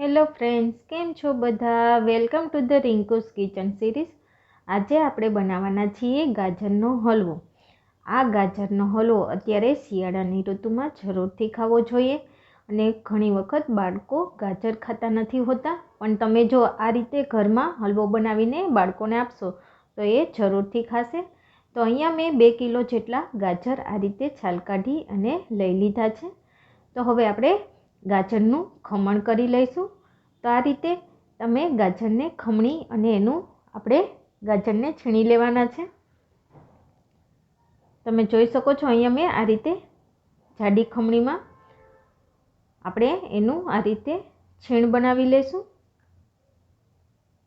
Hello friends, કેમ છો બધા? Welcome to the Rinku's kitchen series. આજે આપણે બનાવવાના છીએ ગાજરનો હલવો. આ ગાજરનો હલવો અત્યારે શિયાળાની ઋતુમાં જરૂરથી ખાવો જોઈએ. અને ઘણી વખત બાળકો ગાજર ખાતા નથી હોતા, પણ તમે જો આ રીતે ઘરમાં હલવો બનાવીને બાળકોને આપશો તો એ જરૂરથી ખાશે. તો અહીંયા મેં 2 કિલો જેટલા ગાજર આ રીતે છાલ કાઢી અને લઈ લીધા છે. તો હવે આપણે ગાજરનું ખમણ કરી લઈશું. તો આ રીતે તમે ગાજરને ખમણી અને આપણે ગાજરને છીણી લેવાના છે. તમે જોઈ શકો છો અહીંયા મેં આ રીતે જાડી ખમણીમાં આપણે આ રીતે છીણ બનાવી લઈશું.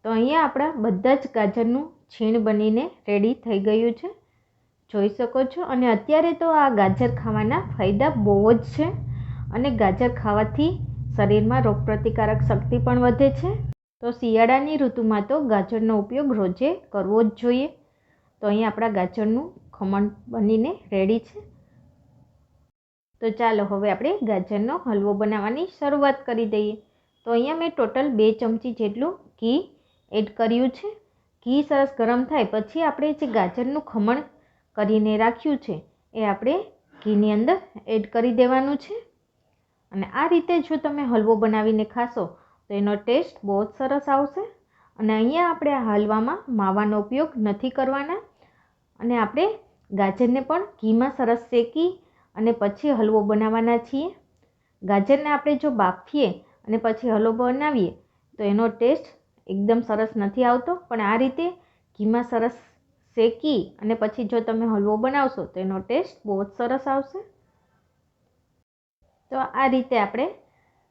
તો અહીંયા આપણા બધા જ ગાજરનું છીણ બનીને રેડી થઈ ગયું છે, જોઈ શકો છો. અને અત્યારે તો આ ગાજર ખાવાના ફાયદા બહુ જ છે. અને ગાજર ખાવાથી શરીરમાં રોગપ્રતિકારક શક્તિ પણ વધે છે. તો શિયાળાની ઋતુમાં તો ગાજરનો ઉપયોગ રોજે કરવો જ જોઈએ. તો અહીંયા આપણા ગાજરનું ખમણ બનીને રેડી છે. તો ચાલો હવે આપણે ગાજરનો હલવો બનાવવાની શરૂઆત કરી દઈએ. તો અહીંયા મેં ટોટલ 2 ચમચી જેટલું ઘી એડ કર્યું છે. ઘી સરસ ગરમ થાય પછી આપણે જે ગાજરનું ખમણ કરીને રાખ્યું છે એ આપણે ઘીની અંદર એડ કરી દેવાનું છે. અને આ રીતે જો તમે હલવો બનાવીને ખાશો તો એનો ટેસ્ટ બહુ જ સરસ આવશે. અને અહીંયા આપણે આ હલવામાં માવાનો ઉપયોગ નથી કરવાના. અને આપણે ગાજરને પણ ઘીમાં સરસ શેકી અને પછી હલવો બનાવવાના છીએ. ગાજરને આપણે જો બાફીએ અને પછી હલવો બનાવીએ તો એનો ટેસ્ટ એકદમ સરસ નથી આવતો. પણ આ રીતે ઘીમાં સરસ શેકી અને પછી જો તમે હલવો બનાવશો તો એનો ટેસ્ટ બહુ જ સરસ આવશે. તો આ રીતે આપણે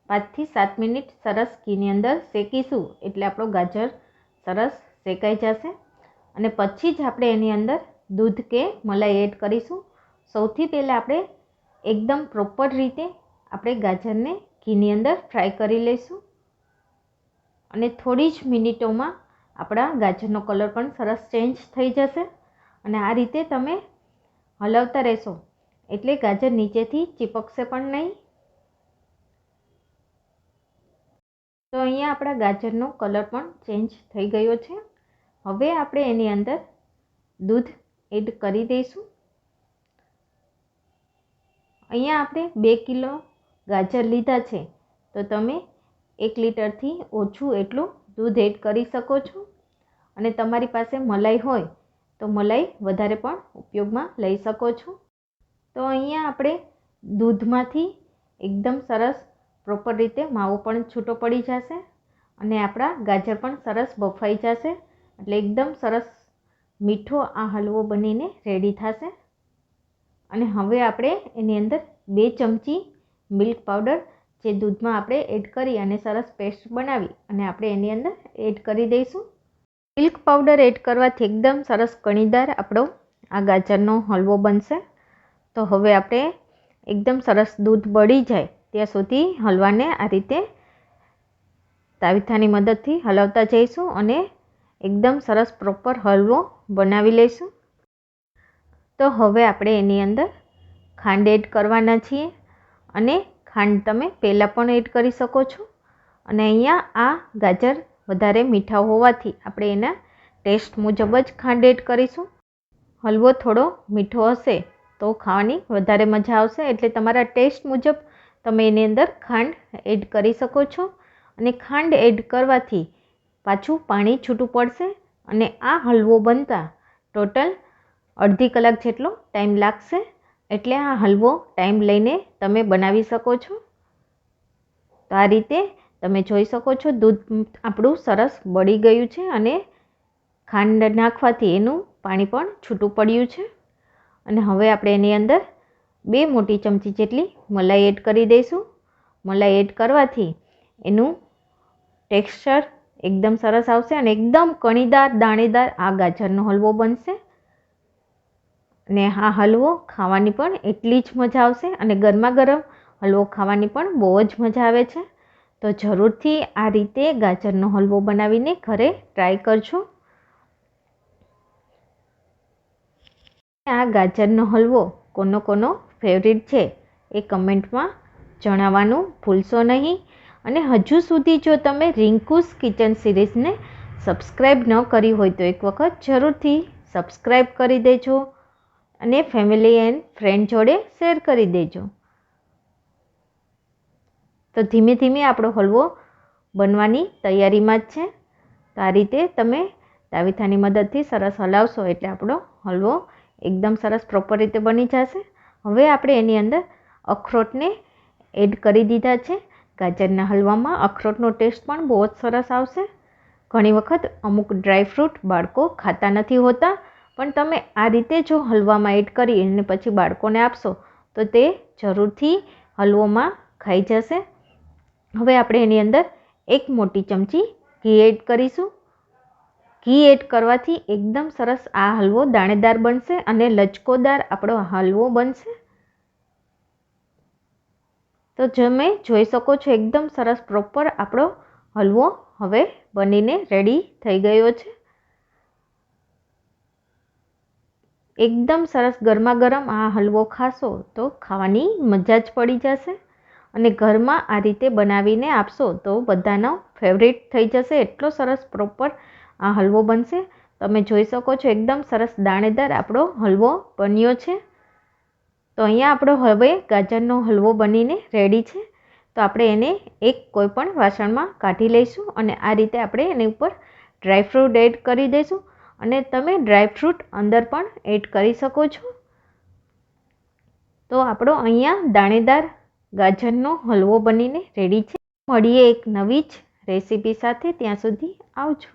5 થી 7 મિનિટ સરસ ઘીની અંદર શેકીશું એટલે આપણો ગાજર સરસ શેકાઈ જશે. અને પછી જ આપણે એની અંદર દૂધ કે મલાઈ એડ કરીશું. સૌથી પહેલાં આપણે એકદમ પ્રોપર રીતે આપણે ગાજરને ઘીની અંદર ફ્રાય કરી લઈશું. અને થોડી જ મિનિટોમાં આપણા ગાજરનો કલર પણ સરસ ચેન્જ થઈ જશે. અને આ રીતે તમે હલાવતા રહેશો એટલે ગાજર નીચેથી ચીપકશે પણ નહીં. તો અહીંયા આપણા ગાજરનો કલર પણ ચેન્જ થઈ ગયો છે. હવે આપણે એની અંદર દૂધ એડ કરી દઈશું. અહીંયા આપણે 2 કિલો ગાજર લીધા છે તો તમે 1 લીટરથી ઓછું એટલું દૂધ એડ કરી શકો છો. અને તમારી પાસે મલાઈ હોય તો મલાઈ વધારે પણ ઉપયોગમાં લઈ શકો છો. તો અહીંયા આપણે દૂધમાંથી એકદમ સરસ પ્રોપર રીતે માવો પણ છૂટો પડી જશે અને આપણા ગાજર પણ સરસ બફાઈ જશે. એટલે એકદમ સરસ મીઠો આ હલવો બનીને રેડી થશે. અને હવે આપણે એની અંદર 2 ચમચી મિલ્ક પાવડર જે દૂધમાં આપણે એડ કરી અને સરસ પેસ્ટ બનાવી અને આપણે એની અંદર એડ કરી દઈશું. મિલ્ક પાવડર એડ કરવાથી એકદમ સરસ કણીદાર આપણો આ ગાજરનો હલવો બનશે. તો હવે આપણે એકદમ સરસ દૂધ બળી જાય ત્યાં સુધી હલવાને આ રીતે તાવીથાની મદદથી હલાવતા જઈશું અને એકદમ સરસ પ્રોપર હલવો બનાવી લઈશું. તો હવે આપણે એની અંદર ખાંડ એડ કરવાના છીએ. અને ખાંડ તમે પહેલાં પણ એડ કરી શકો છો. અને અહીંયા આ ગાજર વધારે મીઠા હોવાથી આપણે એના ટેસ્ટ મુજબ જ ખાંડ એડ કરીશું. હલવો થોડો મીઠો હશે તો ખાવાની વધારે મજા આવશે. એટલે તમારા ટેસ્ટ મુજબ તમે એની અંદર ખાંડ એડ કરી શકો છો. અને ખાંડ એડ કરવાથી પાછું પાણી છૂટું પડશે અને આ હલવો બનતા ટોટલ અડધી કલાક જેટલો ટાઈમ લાગશે. એટલે આ હલવો ટાઈમ લઈને તમે બનાવી શકો છો. તો આ રીતે તમે જોઈ શકો છો દૂધ આપણું સરસ બળી ગયું છે અને ખાંડ નાખવાથી એનું પાણી પણ છૂટું પડ્યું છે. અને હવે આપણે એની અંદર 2 મોટી ચમચી જેટલી મલાઈ એડ કરી દઈશું. મલાઈ એડ કરવાથી એનું ટેક્સચર એકદમ સરસ આવશે અને એકદમ કણીદાર દાણેદાર આ ગાજરનો હલવો બનશે. અને આ હલવો ખાવાની પણ એટલી જ મજા આવશે અને ગરમા ગરમ હલવો ખાવાની પણ બહુ જ મજા આવે છે. તો જરૂરથી આ રીતે ગાજરનો હલવો બનાવીને ઘરે ટ્રાય કરજો. આ ગાજરનો હલવો કોનો ફેવરિટ છે એ કમેન્ટમાં જણાવવાનું ભૂલશો નહીં. અને હજુ સુધી જો તમે રિંકુસ કિચન સિરીઝને સબસ્ક્રાઈબ ન કરી હોય તો એક વખત જરૂરથી સબસ્ક્રાઈબ કરી દેજો અને ફેમિલી એન્ડ ફ્રેન્ડ જોડે શેર કરી દેજો. તો ધીમે ધીમે આપણો હલવો બનવાની તૈયારીમાં જ છે. તો આ રીતે તમે તાવીથાની મદદથી સરસ હલાવશો એટલે આપણો હલવો એકદમ સરસ પ્રોપર રીતે બની જશે. હવે આપણે એની અંદર અખરોટને એડ કરી દીધા છે. ગાજરના હલવામાં અખરોટનો ટેસ્ટ પણ બહુ જ સરસ આવશે. ઘણી વખત અમુક ડ્રાયફ્રૂટ બાળકો ખાતા નથી હોતા, પણ તમે આ રીતે જો હલવામાં એડ કરી અને પછી બાળકોને આપશો તો તે જરૂરથી હલવોમાં ખાઈ જશે. હવે આપણે એની અંદર 1 મોટી ચમચી ઘી એડ કરીશું. ઘી એડ કરવાથી એકદમ સરસ આ હલવો દાણેદાર બનશે અને લચકોદાર આપણો હલવો બનશે. તો તમે જોઈ શકો છો એકદમ સરસ પ્રોપર આપણો હલવો હવે બનીને રેડી થઈ ગયો છે. એકદમ સરસ ગરમા ગરમ આ હલવો ખાશો તો ખાવાની મજા જ પડી જશે. અને ઘરમાં આ રીતે બનાવીને આપશો તો બધાનો ફેવરેટ થઈ જશે. એટલો સરસ પ્રોપર આ હલવો બનશે. તમે જોઈ શકો છો એકદમ સરસ દાણેદાર આપણો હલવો બન્યો છે. તો અહીંયા આપણો હવે ગાજરનો હલવો બનીને રેડી છે. તો આપણે એને એક કોઈપણ વાસણમાં કાઢી લઈશું અને આ રીતે આપણે એની ઉપર ડ્રાયફ્રૂટ એડ કરી દઈશું. અને તમે ડ્રાયફ્રૂટ અંદર પણ એડ કરી શકો છો. તો આપણો અહીંયા દાણેદાર ગાજરનો હલવો બનીને રેડી છે. મળીએ એક નવી જ રેસીપી સાથે. ત્યાં સુધી આવજો.